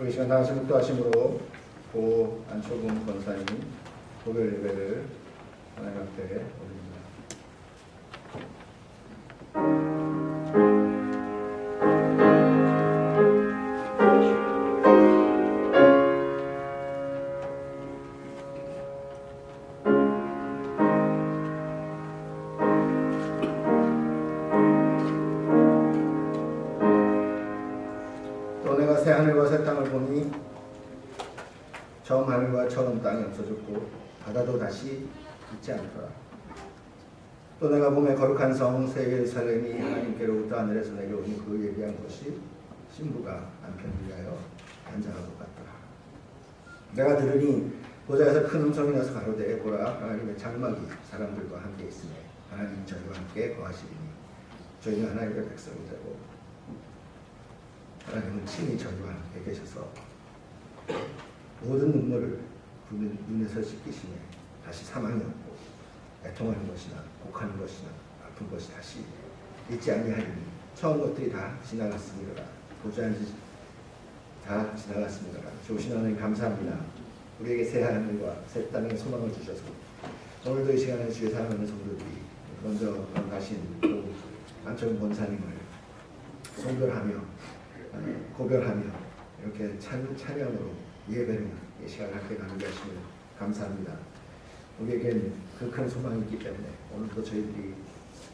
우리 시간 다같이 묵도하심으로 고 안초근 권사님 고별 예배를 하나님 앞에 올립니다. 또 내가 새 하늘과 새 땅을 보니 처음 하늘과 처음 땅이 없어졌고 바다도 다시 있지 않더라. 또 내가 보매 거룩한 성 새 예루살렘이 하나님께로부터 하늘에서 내려오니 그 예비한 것이 신부가 남편을 위하여 앉아간 것 같더라. 내가 들으니 보좌에서 큰 음성이 나서 가로되 보라 하나님의 장막이 사람들과 함께 있으며 하나님이 저희와 함께 거하시리니 저희는 하나님의 백성이 되고 하나님은 친히 저희와 함께 계셔서 모든 눈물을 눈에서 씻기시며 다시 사망이 없고 애통하는 것이나 곡하는 것이나 아픈 것이 다시 있지 아니하리니 처음 것들이 다 지나갔습니다. 보좌한지 다 지나갔습니다. 좋으신 하나님 감사합니다. 우리에게 새 하늘과 새 땅의 소망을 주셔서 오늘도 이 시간에 주의 사랑하는 성도들이 먼저 가신 또 안초근 권사님을 송별하며 고별하며 이렇게 찬양으로 예배를 이 시간을 함께 나누게 하시면 감사합니다. 우리에겐 그 큰 소망이 있기 때문에 오늘도 저희들이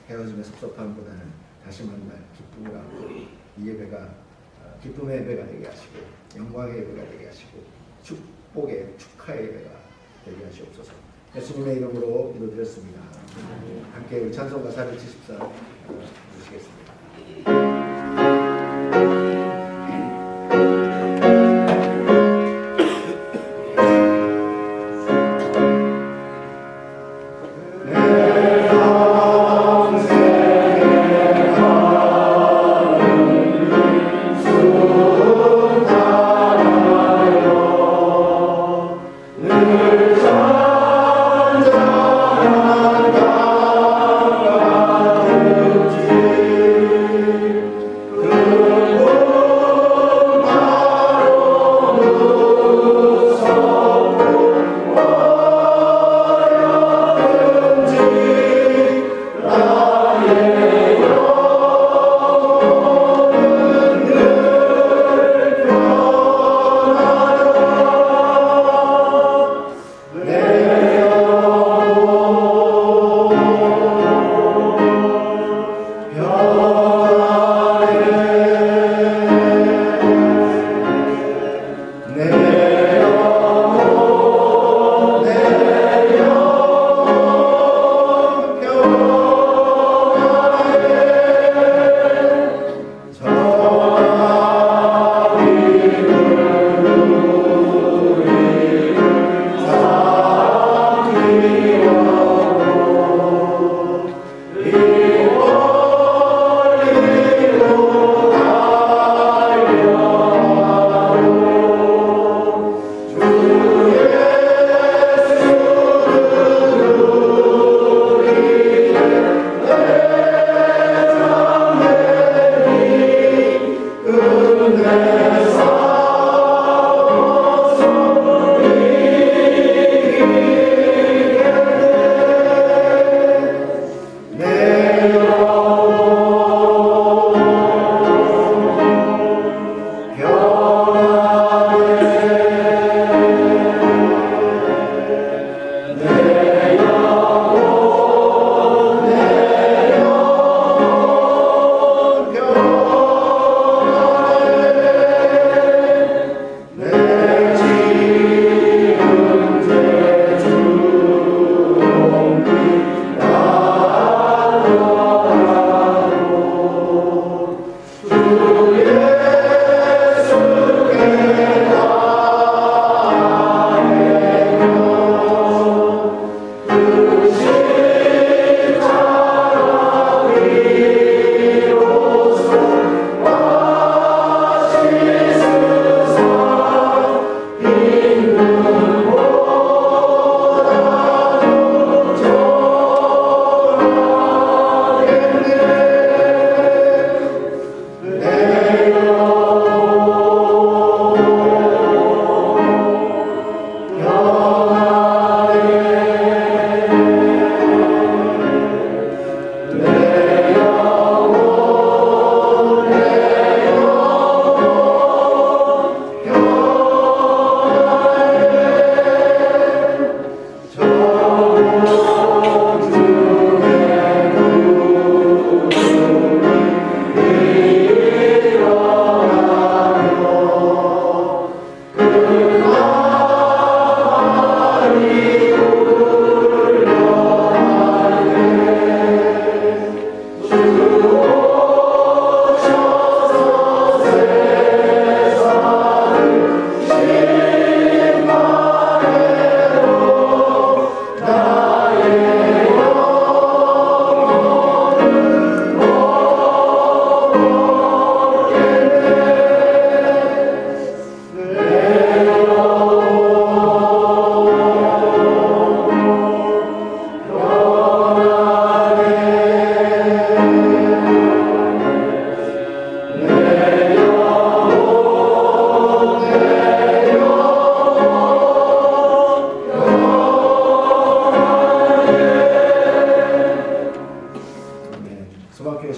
헤어짐의 섭섭함보다는 다시 만날 기쁨을 안고 이 예배가 기쁨의 예배가 되게 하시고 영광의 예배가 되게 하시고 축복의 축하의 예배가 되게 하시옵소서. 예수님의 이름으로 기도드렸습니다. 함께 우리 찬송가 474 부르시겠습니다. Oh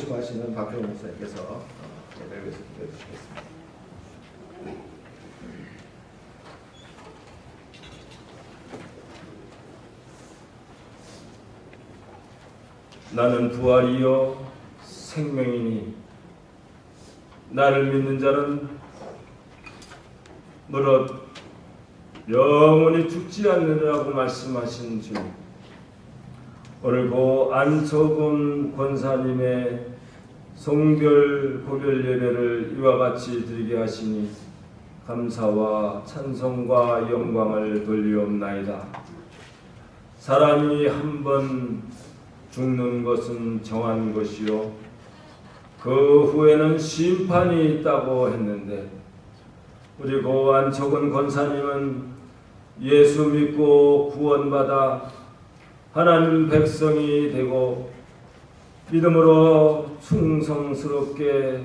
심호하시는 박효 목사님께서 예배를 위해서 기도해 주시겠습니다. 나는 부활이요 생명이니 나를 믿는 자는 무릇 영원히 죽지 않느라고 말씀하신 주, 오늘 고 안석훈 권사님의 성별 고별 예배를 이와 같이 드리게 하시니 감사와 찬송과 영광을 돌리옵나이다. 사람이 한 번 죽는 것은 정한 것이요 그 후에는 심판이 있다고 했는데, 우리 고 안석훈 권사님은 예수 믿고 구원받아 하나님 백성이 되고 믿음으로 충성스럽게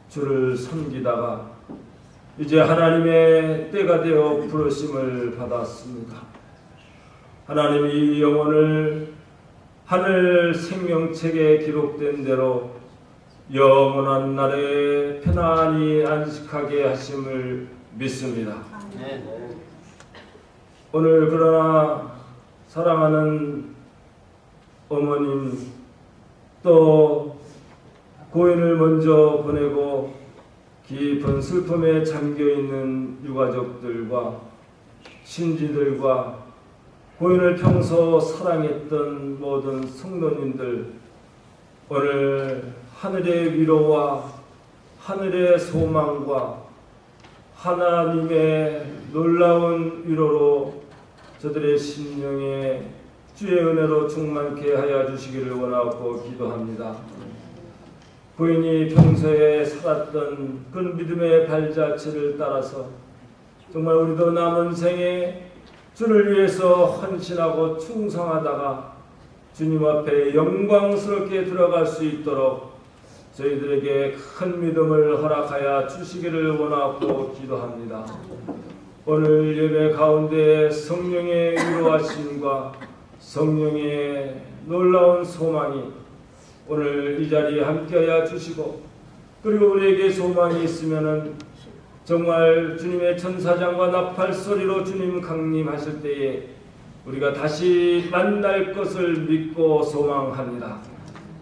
주를 섬기다가 이제 하나님의 때가 되어 부르심을 받았습니다. 하나님이 이 영혼을 하늘 생명책에 기록된 대로 영원한 날에 편안히 안식하게 하심을 믿습니다. 오늘 그러나 사랑하는 어머님, 또 고인을 먼저 보내고 깊은 슬픔에 잠겨있는 유가족들과 친지들과 고인을 평소 사랑했던 모든 성도님들, 오늘 하늘의 위로와 하늘의 소망과 하나님의 놀라운 위로로 저들의 심령에 주의 은혜로 충만케 하여 주시기를 원하고 기도합니다. 고인이 평소에 살았던 그 믿음의 발자취를 따라서 정말 우리도 남은 생에 주를 위해서 헌신하고 충성하다가 주님 앞에 영광스럽게 들어갈 수 있도록 저희들에게 큰 믿음을 허락하여 주시기를 원하고 기도합니다. 오늘 예배 가운데 성령의 위로하심과 성령의 놀라운 소망이 오늘 이 자리에 함께하여 주시고, 그리고 우리에게 소망이 있으면은 정말 주님의 천사장과 나팔 소리로 주님 강림하실 때에 우리가 다시 만날 것을 믿고 소망합니다.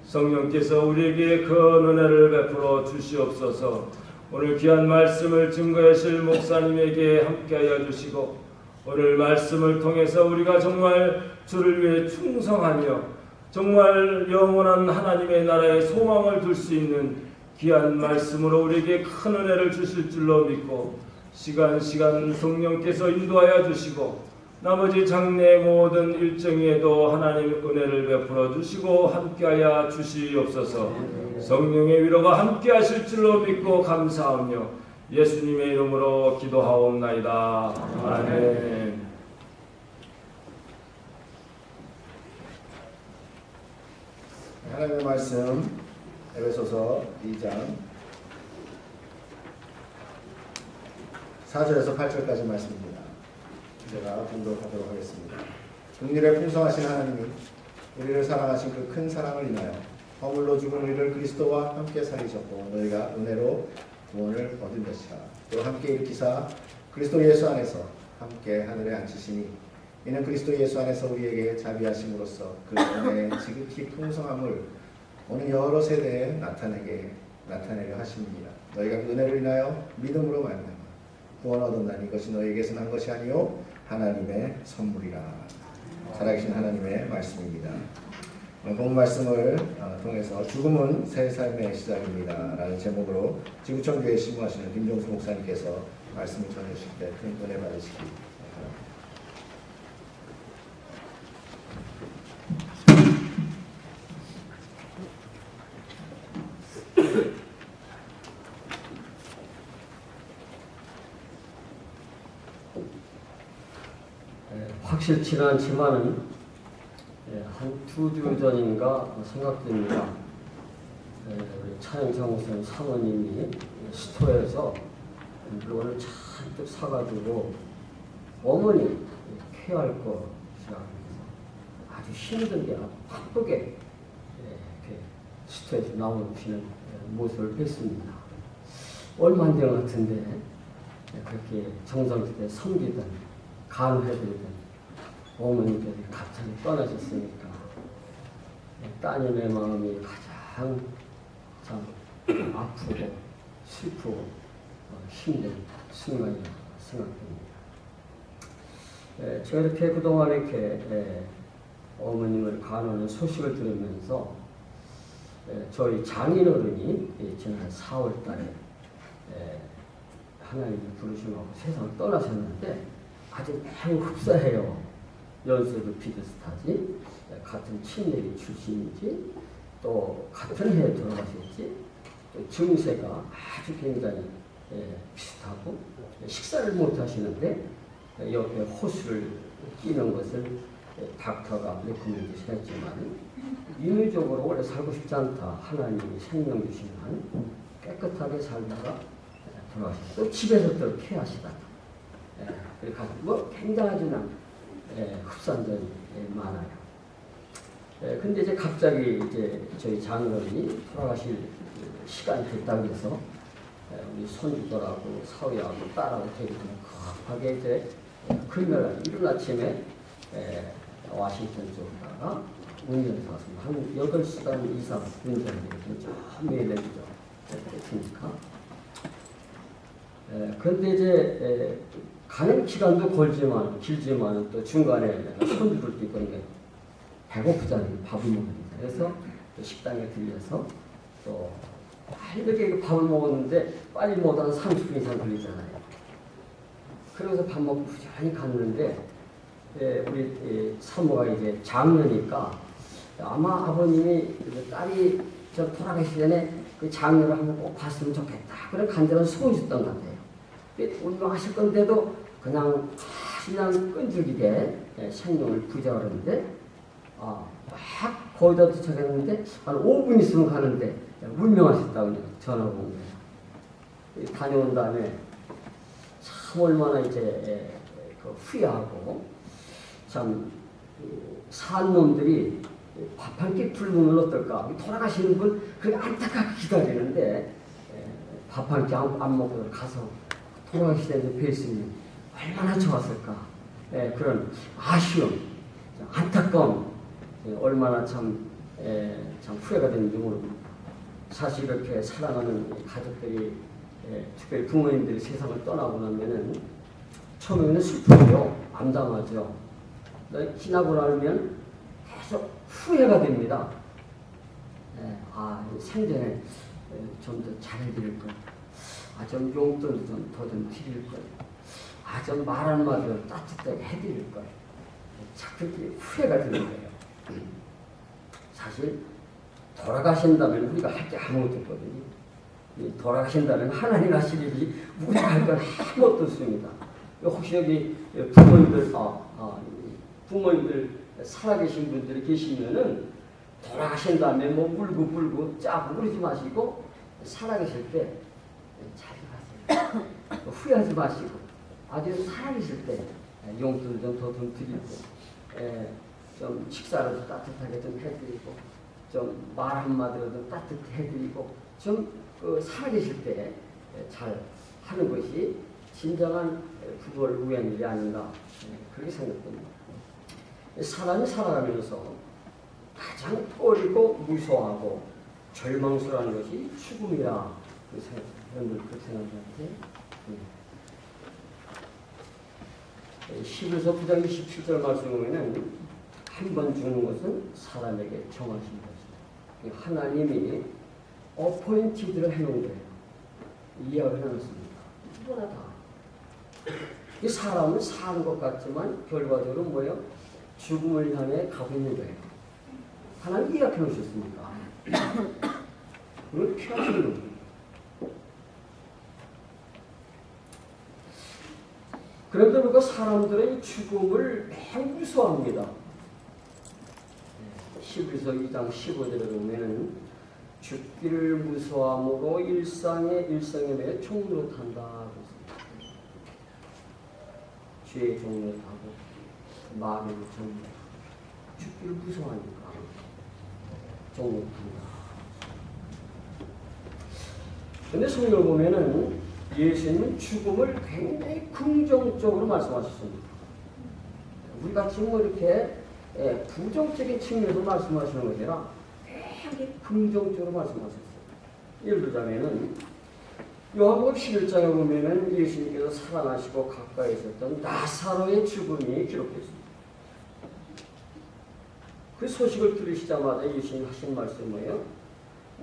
성령께서 우리에게 그 은혜를 베풀어 주시옵소서. 오늘 귀한 말씀을 증거하실 목사님에게 함께하여 주시고, 오늘 말씀을 통해서 우리가 정말 주를 위해 충성하며 정말 영원한 하나님의 나라에 소망을 둘 수 있는 귀한 말씀으로 우리에게 큰 은혜를 주실 줄로 믿고, 시간 성령께서 인도하여 주시고 나머지 장래 모든 일정에도 하나님 은혜를 베풀어 주시고 함께하여 주시옵소서. 성령의 위로가 함께하실 줄로 믿고 감사하며 예수님의 이름으로 기도하옵나이다. 아멘. 하나님의 말씀 에베소서 2장 4절에서 8절까지 말씀입니다. 제가 공독하도록 하겠습니다. 긍휼에 풍성하신 하나님이 우리를 사랑하신 그 큰 사랑을 인하여 허물로 죽은 우리를 그리스도와 함께 살리셨고 너희가 은혜로 구원을 얻은 것이라. 또 함께 일으키사 그리스도 예수 안에서 함께 하늘에 앉히시니 이는 그리스도 예수 안에서 우리에게 자비하심으로써 그 은혜의 지극히 풍성함을 오는 여러 세대에 나타내려 하십니다. 너희가 그 은혜를 인하여 믿음으로 말미암아 구원 얻었나니 이것이 너희에게서 난 것이 아니요 하나님의 선물이라. 살아계신 하나님의 말씀입니다. 본 말씀을 통해서 죽음은 새 삶의 시작입니다 라는 제목으로 지구촌교회 심호하시는 김종수 목사님께서 말씀을 전해주실 때 큰 은혜 받으시기 확실치는 않지만은 한 2주 전인가 생각됩니다. 우리 차영상 목사님 사모님이 스토어에서 물건을 잔뜩 사가지고 어머니 케어할 것이라 아주 힘들게 바쁘게 이렇게 시토에서 나오시는 모습을 뵀습니다. 얼마 안 된 것 같은데 그렇게 정성스레 섬기던 간호해드리던 어머니들이 갑자기 떠나셨으니까 따님의 마음이 가장 참 아프고 슬프고 힘든 순간이라고 생각됩니다. 제가 이렇게 그동안 이렇게 어머님을 간호하는 소식을 들으면서 저희 장인어른이 지난 4월 달에 하나님이 부르심하고 세상을 떠나셨는데 아주 매우 흡사해요. 연세도 비슷하지, 같은 친내리 출신이지, 또 같은 해에 돌아가셨지, 또 증세가 아주 굉장히 비슷하고 식사를 못 하시는데 옆에 호수를 끼는 것을 닥터가 레코멘데이션 했지만 인위적으로 오래 살고 싶지 않다. 하나님이 생명 주시면 깨끗하게 살다가 돌아가셨다. 또 집에서 또 케어하시다. 그러니까 뭐 굉장하지만 흡사한 점이 많아요. 근데 이제 갑자기 이제 저희 장인어른이 돌아가실 시간이 됐다고 해서 우리 손주들하고 사위하고 딸하고 되게 급하게 이제 금요일 이른 아침에 워싱턴 쪽으로다가 운전해서 왔습니다. 한 8시간 이상 운전해서 메일랜드죠. 그러니까 그런데 이제 가는 기간도 길지만 또 중간에 손주들도 있고 그러니까 배고프잖아요. 밥을 먹으니까. 그래서 또 식당에 들려서 또 이렇게 밥을 먹었는데 빨리 먹어도 한 30분 이상 걸리잖아요. 그러면서 밥 먹고 부지런히 갔는데 우리 사모가 이제 장녀니까 아마 아버님이 딸이 돌아가시기 전에 그 장녀를 한번 꼭 봤으면 좋겠다. 그런 간절한 소원이 있었던 것 같아요. 운동하실 건데도 그냥 끈질기게 생명을 부자하는데 막 거의 다 도착했는데 한 5분 있으면 가는데 운명하셨다고 전화가 온 거예요. 다녀온 다음에 참 얼마나 이제 후회하고 참 산 놈들이 밥 한 끼 굶으면 어떨까? 돌아가시는 분 그렇게 안타깝게 기다리는데 밥 한 끼 안 먹고 가서 돌아가시는 뵀으니 얼마나 좋았을까? 그런 아쉬움, 안타까움 얼마나 참 후회가 되는지 모릅니다. 사실 이렇게 사랑하는 가족들이 특별히 부모님들이 세상을 떠나고 나면은 처음에는 슬프고요, 암담하죠. 지나고 나면 계속 후회가 됩니다. 생전에 좀 더 잘해드릴 걸, 좀 용돈도 더 드릴 걸, 좀 말 한마디로 따뜻하게 해드릴 걸, 자꾸 후회가 드는 거예요. 사실 돌아가신다면 우리가 할 게 아무것도 없거든요. 돌아가신다면 하나님 하실 일이 우리가 할 건 아무것도 없습니다. 혹시 여기 부모님들 살아계신 분들이 계시면은 돌아가신 다음에 뭐 울고 짜고 그러지 마시고 살아계실 때 잘 가세요. 후회하지 마시고 아주 살아계실 때 용돈 좀 더 드리고 좀 식사를 따뜻하게 좀 해드리고 좀 말 한마디로 좀 따뜻해 해드리고 좀 살아계실 때 잘 하는 것이 진정한 부걸 우연한 일이 아닌가 그렇게 생각됩니다. 사람이 살아가면서 가장 꺼리고 무서워하고 절망스러운 것이 죽음이라 그렇게 생각하는데 11서 9장 27절 말씀에는 한 번 죽는 것은 사람에게 정하신 것이다. 하나님이 어포인티드를 해놓은 거예요. 이해를 해놨습니다. 누구나 다. 이 사람은 사는 것 같지만 결과적으로 뭐예요? 죽음을 향해 가고 있는 거예요. 하나님 이해해 놓으셨습니까? 그걸 피하시는 거예요. 그런데 우리가 사람들의 죽음을 매우 무서워합니다. 11서 2장 15절에 보면은 죽기를 무서워함으로 일상에 매여 총노릇한다. 죄의 종노릇하고 마음의 종노릇하고 죽기를 무서워하니까 종노릇한다. 근데 성경을 보면은 예수님은 죽음을 굉장히 긍정적으로 말씀하셨습니다. 우리가 지금 뭐 이렇게 부정적인 측면에서 말씀하시는 것이 아니라 굉장히 긍정적으로 말씀하셨어요. 예를 들자면은 요한복음 11장에 보면은 예수님께서 사랑하시고 가까이 있었던 나사로의 죽음이 기록되어 있습니다. 그 소식을 들으시자마자 예수님 하신 말씀이 뭐예요?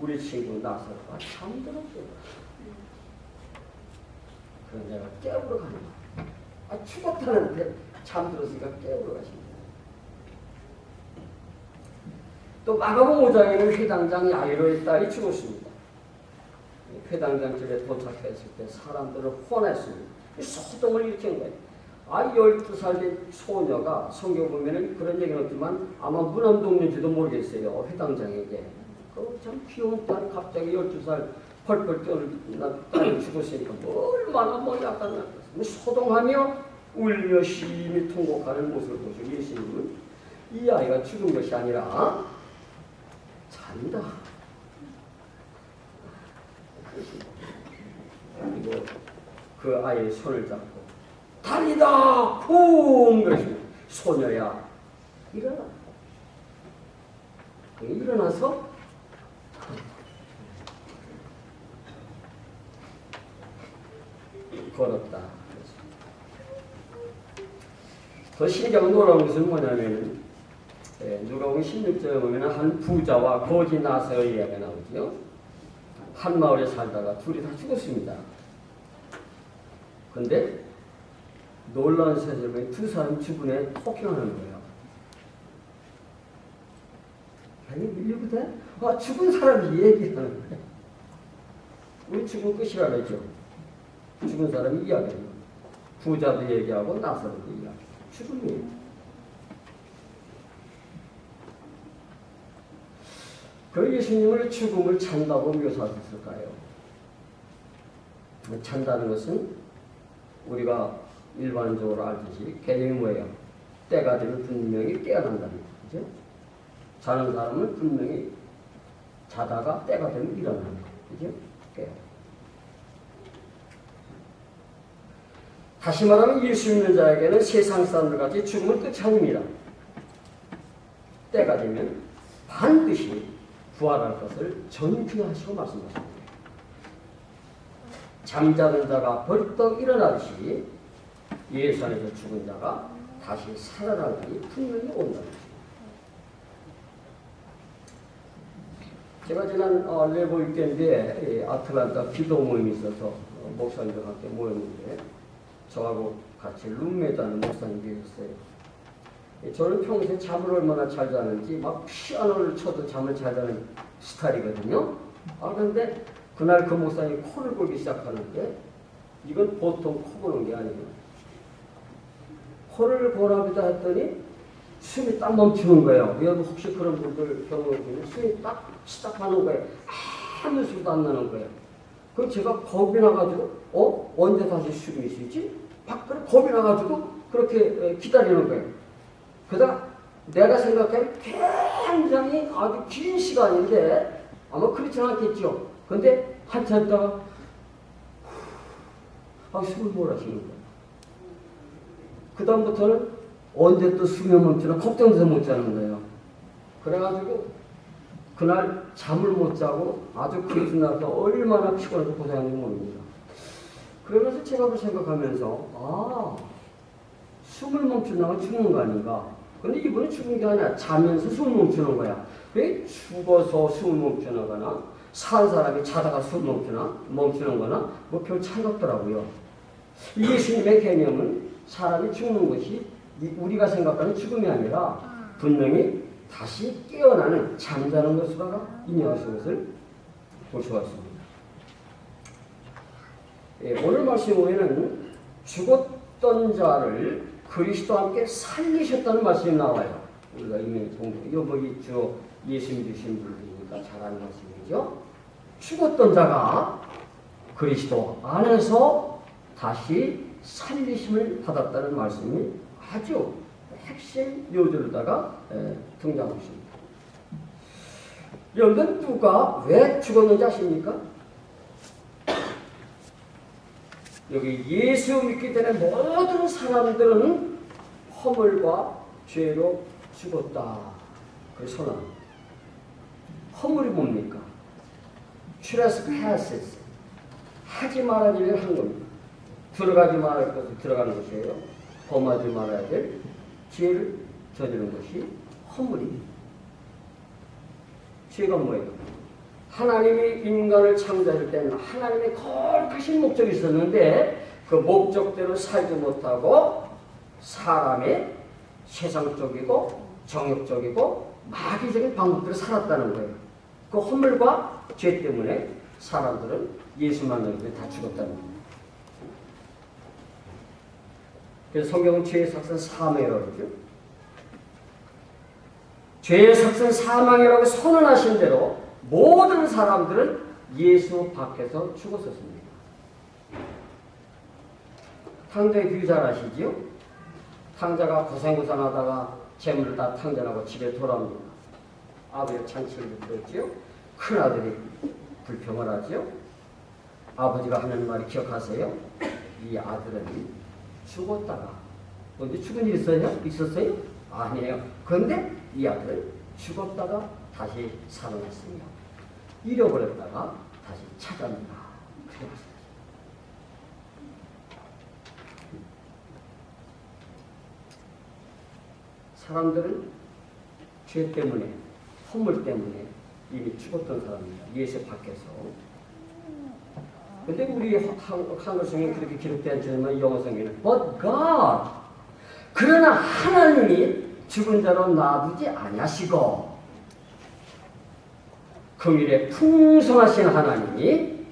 우리 친구 나사로가 잠들었대요. 그럼 내가 깨우러 가는 거야. 죽었다는데 잠들었으니까 깨우러 가십니다. 또 마가복음 5장에는 회당장 야이로의 딸이 죽었습니다. 회당장 집에 도착했을 때 사람들을 혼냈습니다. 소동을 일으킨 거예요. 12살 된 소녀가 성경 보면은 그런 얘기는 없지만 아마 무남동네인지도 모르겠어요. 회당장에게. 참 귀여운 딸이 갑자기 12살 펄펄 뛰어난 딸이 죽었으니까 얼마나 약간 소동하며 울며 심히 통곡하는 모습을 보시고 예수님은 이 아이가 죽은 것이 아니라 잔다. 그리고 그 아이의 손을 잡고 달리다 쿵 그러십니다. 소녀야 일어나. 일어나서 걸었다. 더 신기하고 놀라운 것은 뭐냐면 누가복음 16절에 보면 한 부자와 거지 나사로의 이야기가 나오죠. 한 마을에 살다가 둘이 다 죽었습니다. 근데 놀라운 사실을 보면 두 사람 주변에 폭행하는 거예요. 아니 밀리거든? 죽은 사람이 얘기하는 거예요. 우리 죽은 끝이라 그러죠. 죽은 사람이 이야기해요. 부자도 얘기하고 나사로도 이야기해요. 죽음이에요. 그 예수님을 죽음을 잔다고 묘사하셨을까요? 잔다는 것은 우리가 일반적으로 알듯이 개념이 뭐예요? 때가 되면 분명히 깨어난다는 거죠. 자는 사람은 분명히 자다가 때가 되면 일어나는 거죠. 깨어. 다시 말하면 예수 믿는 자에게는 세상 사람들같이 죽음은 끝이 아닙니다. 때가 되면 반드시 부활할 것을 전증하시고 말씀하십니다. 잠자는 자가 벌떡 일어나듯이 예수 안에서 죽은 자가 다시 살아날 날이 분명히 온다는 것입니다. 제가 지난 레고 위켄드에 아틀란타 기도 모임이 있어서 목사님과 함께 모였는데 저하고 같이 룸메이트하는 목사님이 계셨어요. 저는 평소에 잠을 얼마나 잘 자는지 막 피아노를 쳐도 잠을 잘 자는 스타일이거든요. 그런데 그날 그 목사님이 코를 골기 시작하는데 이건 보통 코 고는 게 아니에요. 코를 고라보다 했더니 숨이 딱 멈추는 거예요. 여러분 혹시 그런 분들 경험해 보면 숨이 딱 시작하는 거예요. 아무 소리도 안 나는 거예요. 그럼 제가 겁이 나가지고 언제 다시 숨이 쉬지? 겁이 나가지고 그렇게 기다리는 거예요. 그러다 내가 생각하면 굉장히 아주 긴 시간인데 아마 그렇지 않겠죠. 근데 한참 있다가 숨을 몰아쉬는 거예요. 그 다음부터는 언제 또 숨이 멈추나 걱정돼서 못 자는 거예요. 그래가지고 그날 잠을 못 자고 아주 그 이튿날부터 얼마나 피곤해서 고생하는지 모릅니다. 그러면서 제가 그걸 생각하면서 숨을 멈추면 죽는 거 아닌가. 근데 이번에 죽은 게 아니라 자면서 숨을 멈추는 거야. 왜 죽어서 숨을 멈추는 거나 산 사람이 자다가 숨을 멈추는 거나 뭐 별 차이가 없더라고요. 예수님의 개념은 사람이 죽는 것이 우리가 생각하는 죽음이 아니라 분명히 다시 깨어나는 잠자는 것으로 인정하신 것을 볼 수가 있습니다. 오늘 말씀 보면은 죽었던 자를 그리스도와 함께 살리셨다는 말씀이 나와요. 우리가 이미 이거 주 예수 믿으신 분들이니까 잘 아는 말씀이죠. 죽었던 자가 그리스도 안에서 다시 살리심을 받았다는 말씀이 아주 핵심 요절로다가 등장하고 있습니다. 여러분 누가 왜 죽었는지 아십니까? 여기 예수 믿기 전에 모든 사람들은 허물과 죄로 죽었다. 그 선언. 허물이 뭡니까? trespasses. 하지 말아야 될 일을 한 겁니다. 들어가지 말아야 할 것을 들어가는 것이에요. 범하지 말아야 될 죄를 저지른 것이 허물입니다. 죄가 뭐예요? 하나님이 인간을 창조할 때는 하나님의 거룩하신 목적이 있었는데 그 목적대로 살지 못하고 사람의 세상적이고 정욕적이고 마귀적인 방법대로 살았다는 거예요. 그 허물과 죄 때문에 사람들은 예수 만나기 전에 다 죽었다는 거예요. 그래서 성경은 죄의 삭선 사망이라고 그러죠. 죄의 삭선 사망이라고 선언하신 대로 모든 사람들은 예수 밖에서 죽었었습니다. 탕자의 비유 잘 아시지요? 탕자가 고생고생하다가 재물을 다 탕전하고 집에 돌아옵니다. 아버지가 잔치를 들었지요? 큰아들이 불평을 하지요? 아버지가 하는 말이 기억하세요? 이 아들은 죽었다가 언제 죽은 일 있었어요? 아니에요. 그런데 이 아들은 죽었다가 다시 살아났으며 잃어버렸다가 다시 찾아옵니다. 사람들은 죄 때문에 허물 때문에 이미 죽었던 사람입니다. 예수 밖에서. 근데 우리 한글 성경에 그렇게 기록되지 않지만 영어 성경에는 But God. 그러나 하나님이 죽은 자로 놔두지 아니하시고 긍휼에 풍성하신 하나님이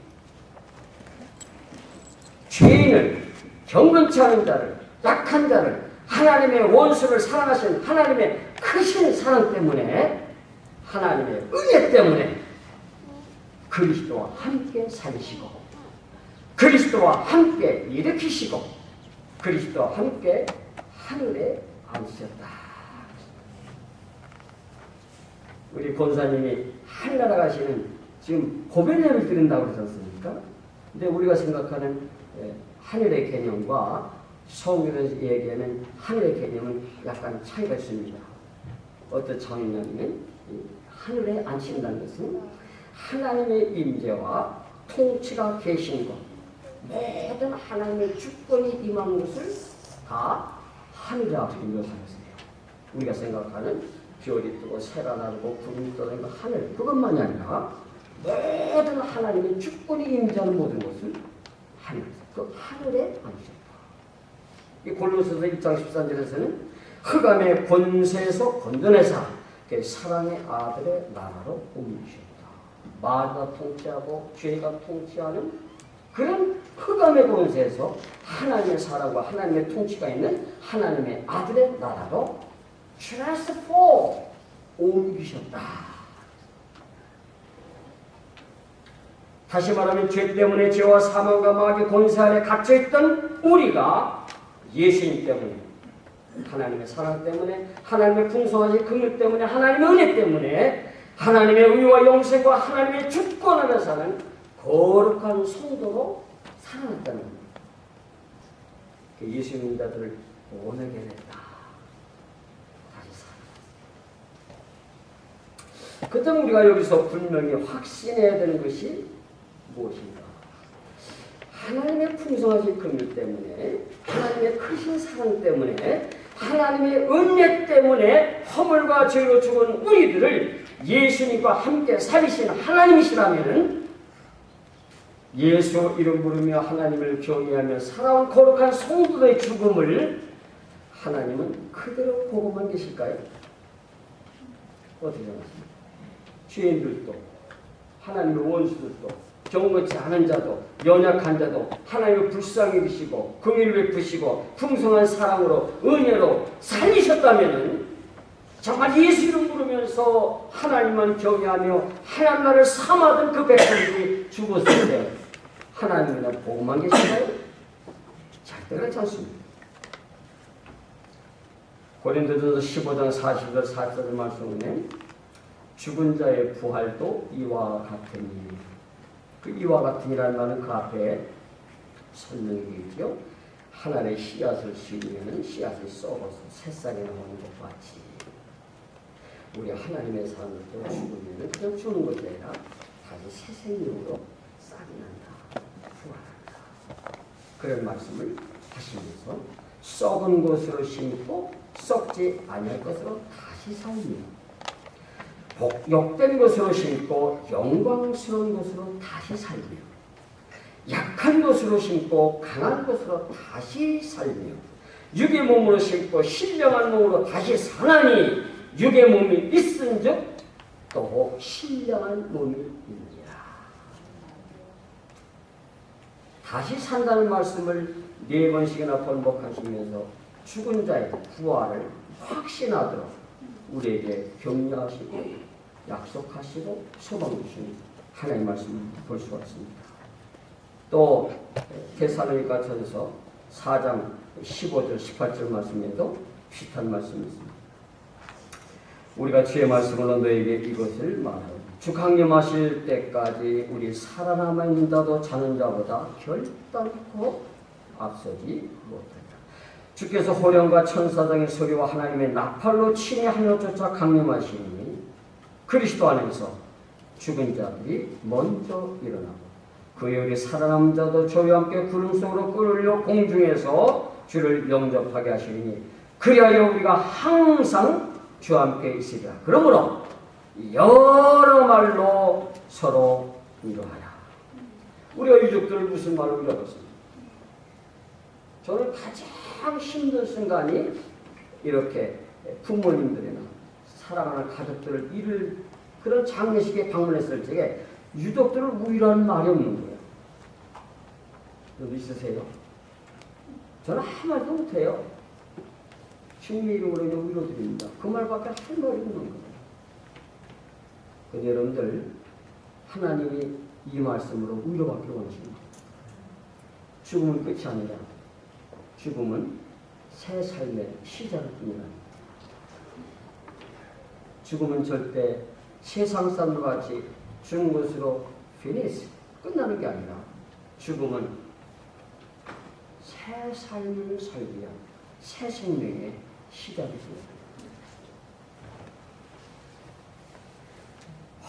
죄인을 경건치 않은 자를 약한 자를 하나님의 원수를 사랑하신 하나님의 크신 사랑 때문에 하나님의 은혜 때문에 그리스도와 함께 살리시고 그리스도와 함께 일으키시고 그리스도와 함께 하늘에 앉으셨다. 우리 권사님이 하늘나라 가시는 지금 고벨렘을 드린다고 그러지 않습니까? 근데 우리가 생각하는 하늘의 개념과 성경에서 얘기하는 하늘의 개념은 약간 차이가 있습니다. 어떤 장면이냐면 하늘에 앉힌다는 것은 하나님의 임재와 통치가 계신 것, 모든 하나님의 주권이 임한 것을 다 하늘에 앞에 묘사했어요. 우리가 생각하는 별이 뜨고 새가 나르고 구름이 떠다니는 하늘, 그것만이 아니라 모든 하나님의 주권이 임재하는 모든 것을 하늘, 그 하늘에 앉으셨다. 이 골로새서 1장 13절에서는 흑암의 권세에서 건져내사 사랑의 아들의 나라로 옮기셨다. 마귀가 통치하고 죄가 통치하는 그런 흑암의 권세에서 하나님의 사랑과 하나님의 통치가 있는 하나님의 아들의 나라로 transform 옮기셨다. 다시 말하면 죄 때문에 죄와 사망과 마귀 권세 아래 갇혀있던 우리가 예수님 때문에 하나님의 사랑 때문에 하나님의 풍성하신 긍휼 때문에 하나님의 은혜 때문에 하나님의 의와 영생과 하나님의 주권 안에 사는 거룩한 성도로 살아났다는 겁니다. 예수 믿는 자들을 오늘게 됐다. 다시 살아. 그때 우리가 여기서 분명히 확신해야 되는 것이 무엇인가? 하나님의 풍성하신 긍휼 때문에 하나님의 크신 사랑 때문에 하나님의 은혜 때문에 허물과 죄로 죽은 우리들을 예수님과 함께 살리신 하나님이시라면 예수 이름 부르며 하나님을 경외하며 살아온 거룩한 성도의 죽음을 하나님은 그대로 보고만 계실까요? 어떻게 생각하십니까? 죄인들도 하나님의 원수들도 경건치 않은 자도 연약한 자도 하나님을 불쌍히 여기시고 긍휼을 베푸시고 풍성한 사랑으로 은혜로 살리셨다면 정말 예수 이름 부르면서 하나님만 경외하며 하나님 나라를 삼아던 그 백성들이 죽었을 때 하나님이나 보고만 계신가요? 절대 그렇지 않습니다. 고린도전서 15장 40절 44절 말씀에 죽은 자의 부활도 이와 같으니 그 이와 같으니라는 말은 그 앞에 설명이겠죠. 하늘의 씨앗을 심으면 씨앗이 썩어서 새싹이 나오는 것 같이 우리 하나님의 사람들도 죽으면 그냥 죽는 것이 아니라 다시 새 생명으로 싹이 난다, 부활한다. 그런 말씀을 하시면서 썩은 것으로 심고 썩지 아니할 것으로 다시 살며 욕된 것으로 심고 영광스러운 것으로 다시 살며 약한 것으로 심고 강한 것으로 다시 살며 육의 몸으로 심고 신령한 몸으로 다시 사나니 육의 몸이 있은즉 또 신령한 몸이 있느니라. 다시 산다는 말씀을 4번씩이나 번복하시면서 죽은 자의 부활을 확신하도록 우리에게 격려하시고 약속하시고 소망 주신 하나님의 말씀을 볼 수가 있습니다. 또 데살로니가전서 4장 15절 18절 말씀에도 비슷한 말씀이 있습니다. 우리가 주의 말씀으로 너에게 이것을 말하오. 주 강림하실 때까지 우리 살아남아 있는다도 자는 자보다 결단코 앞서지 못한다. 주께서 호령과 천사장의 소리와 하나님의 나팔로 친히 하늘로 쫓아 강림하시니 그리스도 안에서 죽은 자들이 먼저 일어나고 그의 우리 살아남은 자도 저희와 함께 구름 속으로 끌려 공중에서 주를 영접하게 하시니 그리하여 우리가 항상 주와 함께 있으리라. 그러므로 여러 말로 서로 위로하라. 우리가 유족들을 무슨 말로 위로하겠습니까? 저는 가장 힘든 순간이 이렇게 부모님들이나 사랑하는 가족들을 잃을 그런 장례식에 방문했을 적에 유족들을 위로하는 말이 없는 거예요. 여기 있으세요? 저는 한 말도 못해요. 주님의 이름으로 위로드립니다. 그 말밖에 할 말이 없는 거예요. 근데 여러분들 하나님이 이 말씀으로 위로받기를 원하십니다. 죽음은 끝이 아니라 죽음은 새 삶의 시작일 뿐이라. 죽음은 절대 세상 사람과 같이 죽은 것으로 피니스 끝나는 게 아니라 죽음은 새 삶을 살기 위한 새 생명의 시작입니다.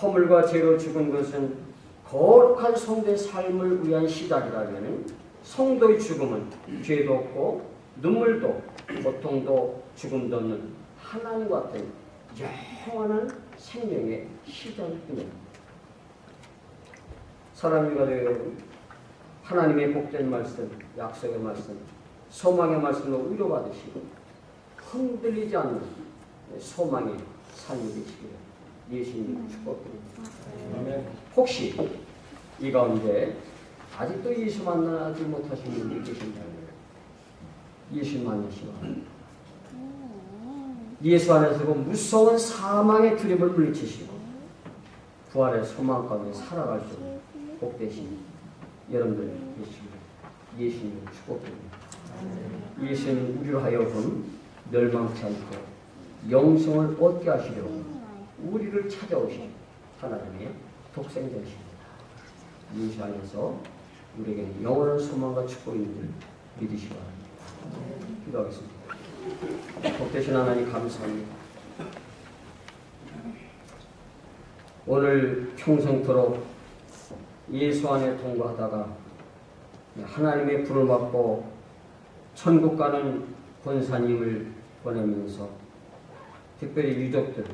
허물과 죄로 죽은 것은 거룩한 성도의 삶을 위한 시작이라면 성도의 죽음은 죄도 없고 눈물도 고통도 죽음도 없는 하나님과 같은 영원한 생명의 시작입니다. 사랑하는 가족 여러분, 하나님의 복된 말씀, 약속의 말씀, 소망의 말씀으로 위로받으시고 흔들리지 않는 소망의 삶이 되시기를 예수님 축복드립니다. 혹시 이 가운데 아직도 예수 만나지 못하신 분이 계신다면 예수 만나시고 예수 안에서 그 무서운 사망의 두려움을 물리치시고 부활의 소망 가운데 살아갈 수 있는 복되신 여러분들 계시기를 예수님 축복드립니다. 예수는 우리로 하여금 멸망치 않고 영생을 얻게 하시려고 우리를 찾아오신 하나님의 독생자이십니다. 예수 안에서 우리에게는 영원한 소망과 축복이 있는 줄 믿으시기 바랍니다. 기도하겠습니다. 복되신 하나님 감사합니다. 오늘 평생토록 예수 안에 통과하다가 하나님의 불을 받고 천국 가는 권사님을 보내면서 특별히 유족들,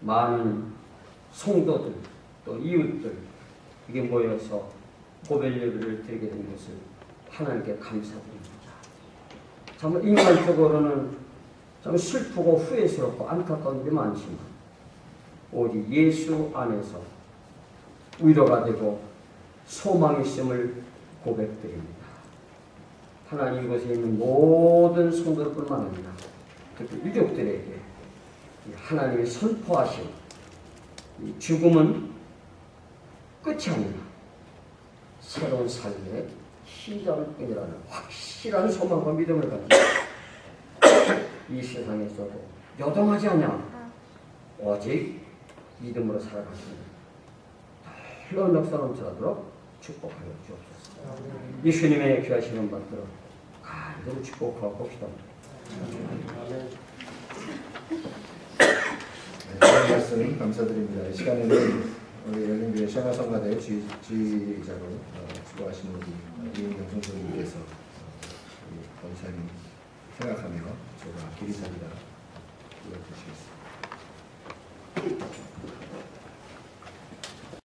많은 성도들, 또 이웃들 이게 모여서 고별 예배를 드리게 된 것을 하나님께 감사드립니다. 정말 인간적으로는 참 슬프고 후회스럽고 안타까운 일이 많지만 오직 예수 안에서 위로가 되고 소망이 있음을 고백드립니다. 하나님 이곳에 있는 모든 성도들뿐만 아니라 특히 유족들에게 하나님이 선포하신 이 죽음은 끝이 아니라 새로운 삶의 시작을 뿐이라는 확실한 소망과 믿음을 가지고 이 세상에서도 여동하지 않냐 오직 믿음으로 살아가시는 놀라운 역사 넘쳐나도록 축복하여 주옵소서. 예수님의 귀하심을 받들어 간절히 축복하고 봅시다. 네, 말씀 감사드립니다. 이 시간에는 우리 열린교회 샤나성가대 지휘자로 수고하시는 우리 이은경 선생님께서 우리 권사님 생각하며 제가 길이 살리다 불러주시겠습니다.